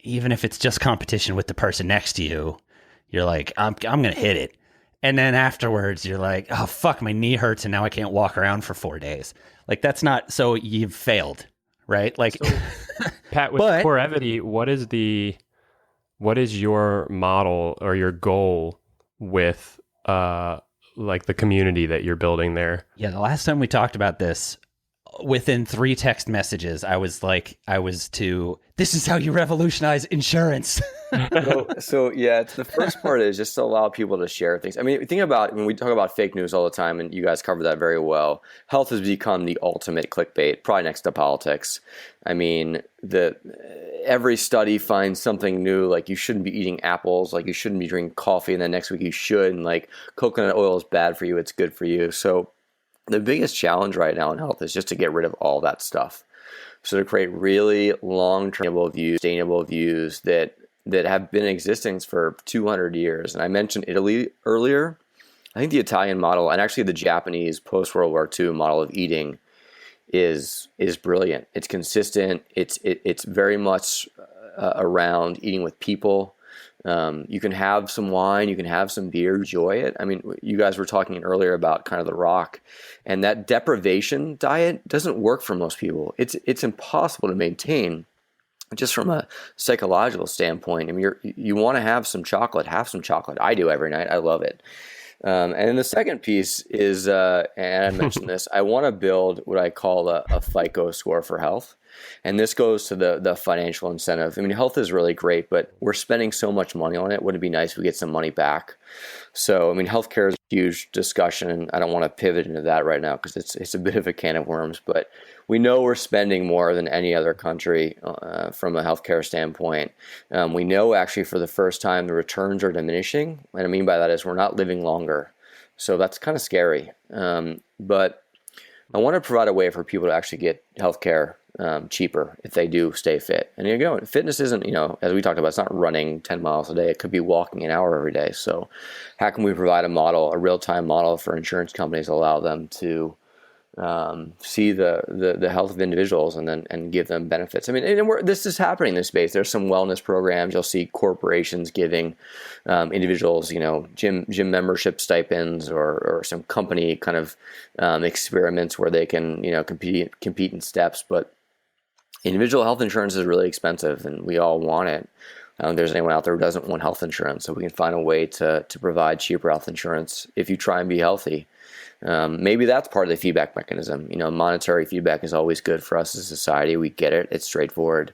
even if it's just competition with the person next to you, you're like, I'm going to hit it. And then afterwards, you're like, oh, fuck, my knee hurts and now I can't walk around for 4 days. Like, that's not, so you've failed, right? Like, so, Pat, with Corevity, what is your model or your goal with like the community that you're building there? Yeah, the last time we talked about this, within 3 text messages, I was this is how you revolutionize insurance. So yeah, it's the first part is just to allow people to share things. I mean, think about when we talk about fake news all the time, and you guys cover that very well. Health has become the ultimate clickbait, probably next to politics. I mean, every study finds something new, like you shouldn't be eating apples, like you shouldn't be drinking coffee, and then next week you should, and like coconut oil is bad for you, it's good for you. So the biggest challenge right now in health is just to get rid of all that stuff. So to create really long-term views, sustainable views that have been in existence for 200 years. And I mentioned Italy earlier. I think the Italian model, and actually the Japanese post-World War II model of eating is brilliant. It's consistent. It's very much around eating with people. You can have some wine, you can have some beer, enjoy it. I mean, you guys were talking earlier about kind of The Rock, and that deprivation diet doesn't work for most people. It's impossible to maintain just from a psychological standpoint. I mean, you want to have some chocolate, I do every night. I love it. And then the second piece is, and I mentioned this, I want to build what I call a FICO score for health. And this goes to the financial incentive. I mean, health is really great, but we're spending so much money on it. Wouldn't it be nice if we get some money back? So, I mean, healthcare is a huge discussion, and I don't want to pivot into that right now because it's a bit of a can of worms. But we know we're spending more than any other country from a healthcare standpoint. We know actually for the first time the returns are diminishing. What I mean by that is we're not living longer. So that's kind of scary. But I want to provide a way for people to actually get healthcare cheaper if they do stay fit. And you go, fitness isn't, as we talked about, it's not running 10 miles a day. It could be walking an hour every day. So how can we provide a real-time model for insurance companies, allow them to see the health of individuals and give them benefits. I mean, this is happening in this space. There's some wellness programs. You'll see corporations giving individuals, gym membership stipends, or some company kind of experiments where they can, compete in steps. But individual health insurance is really expensive, and we all want it. I don't think there's anyone out there who doesn't want health insurance. So we can find a way to provide cheaper health insurance if you try and be healthy. Maybe that's part of the feedback mechanism. Monetary feedback is always good for us as a society. We get it. It's straightforward.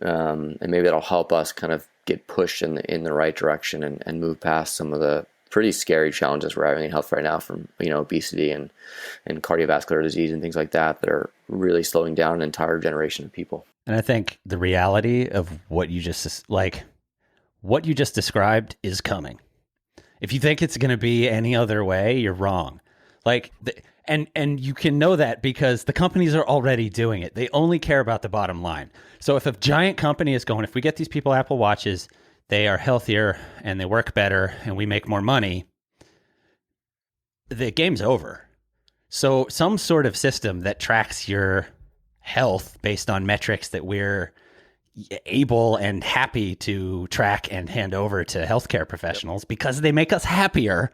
And maybe that'll help us kind of get pushed in the right direction and move past some of the pretty scary challenges we're having in health right now, from, obesity and cardiovascular disease and things like that are really slowing down an entire generation of people. And I think the reality of what you just described is coming. If you think it's going to be any other way, you're wrong. And you can know that because the companies are already doing it. They only care about the bottom line. So if a giant company is going, if we get these people Apple Watches, they are healthier and they work better and we make more money, the game's over. So some sort of system that tracks your health based on metrics that we're able and happy to track and hand over to healthcare professionals because they make us happier.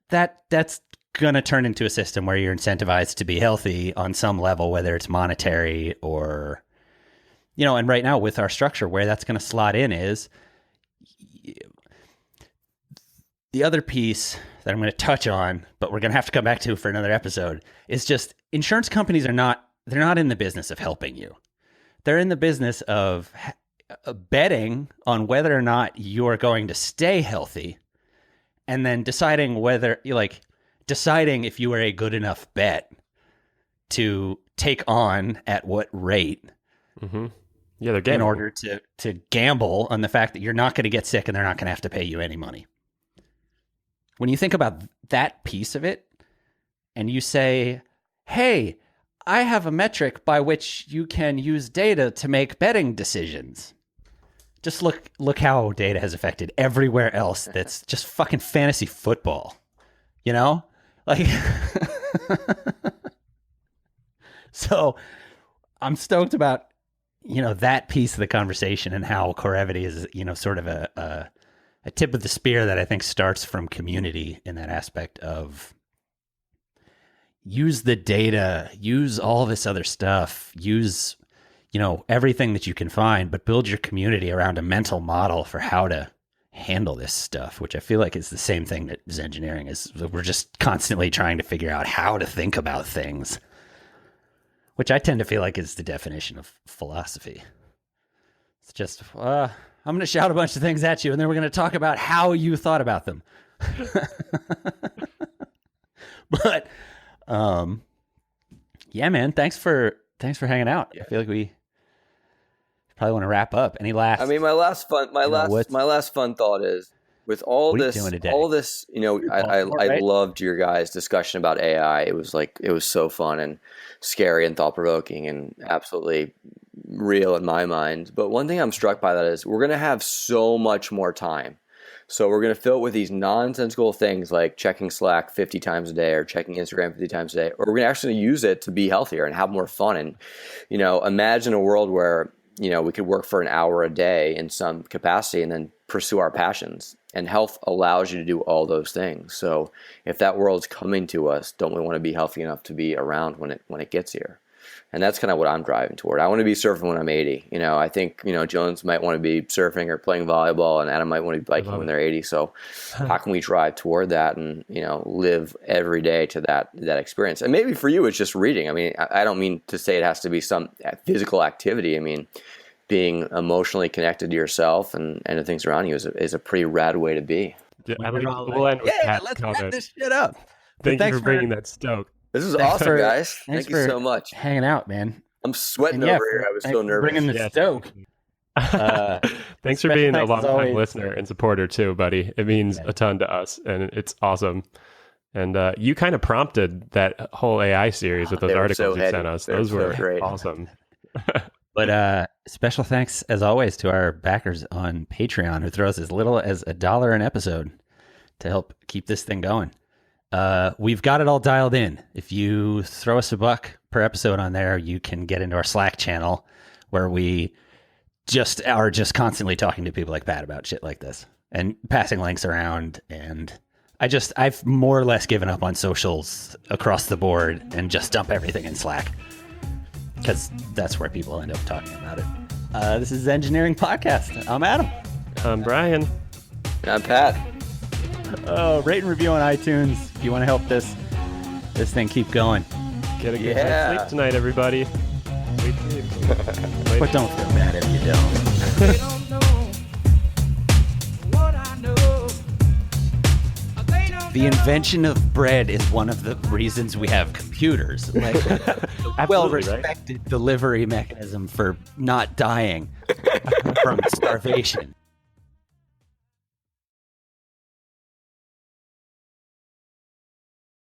That's going to turn into a system where you're incentivized to be healthy on some level, whether it's monetary or, and right now with our structure, where that's going to slot in is the other piece that I'm going to touch on, but we're going to have to come back to for another episode, is just insurance companies they're not in the business of helping you. They're in the business of betting on whether or not you're going to stay healthy, and then deciding if you are a good enough bet to take on at what rate. Mm-hmm. Yeah, they're gambling. In order to gamble on the fact that you're not going to get sick and they're not going to have to pay you any money. When you think about that piece of it, and you say, hey, I have a metric by which you can use data to make betting decisions. Just look how data has affected everywhere else that's just fucking fantasy football. So I'm stoked about, that piece of the conversation and how Corevity is, sort of a tip of the spear that I think starts from community in that aspect of use the data, use all this other stuff, use, everything that you can find, but build your community around a mental model for how to handle this stuff, which I feel like is the same thing that Zengineering is. We're just constantly trying to figure out how to think about things, which I tend to feel like is the definition of philosophy. It's just, I'm going to shout a bunch of things at you, and then we're going to talk about how you thought about them. But, yeah, man, thanks for hanging out. Yeah. I feel like we probably want to wrap up. Any last? I mean, my last fun thought is, with all this, I loved your guys' discussion about AI. It was so fun and scary and thought provoking and absolutely real in my mind. But one thing I'm struck by that is we're going to have so much more time. So we're going to fill it with these nonsensical things like checking Slack 50 times a day or checking Instagram 50 times a day, or we're going to actually use it to be healthier and have more fun. And, imagine a world where, we could work for an hour a day in some capacity and then pursue our passions. And health allows you to do all those things. So if that world's coming to us, don't we want to be healthy enough to be around when it gets here? And that's kind of what I'm driving toward. I want to be surfing when I'm 80. I think, Jones might want to be surfing or playing volleyball, and Adam might want to be biking when they're 80. So how can we drive toward that and, live every day to that experience? And maybe for you, it's just reading. I mean, I don't mean to say it has to be some physical activity. I mean, being emotionally connected to yourself and the things around you is a pretty rad way to be. Yeah, we'll end with Pat's let's comment. wrap this shit up. Thank you for bringing that stoke. This is awesome, guys. Thank you so much. Hanging out, man. I'm sweating over here. I was so nervous. Bringing the stoke. Thanks for being a long-time listener and supporter too, buddy. It means a ton to us, and it's awesome. And you kind of prompted that whole AI series with those articles you sent us. Those were great. Awesome. But special thanks, as always, to our backers on Patreon who throws as little as $1 an episode to help keep this thing going. We've got it all dialed in. If you throw us $1 per episode on there, you can get into our Slack channel where we are just constantly talking to people like Pat about shit like this and passing links around. And I've more or less given up on socials across the board and just dump everything in Slack because that's where people end up talking about it. This is Zengineering Podcast. I'm Adam. I'm Brian. And I'm Pat. Rate and review on iTunes if you want to help this thing keep going. Get a good night's sleep tonight, everybody. Sweet sleep. But don't feel bad if you don't. The invention of bread is one of the reasons we have computers. Like a well-respected delivery mechanism for not dying from starvation.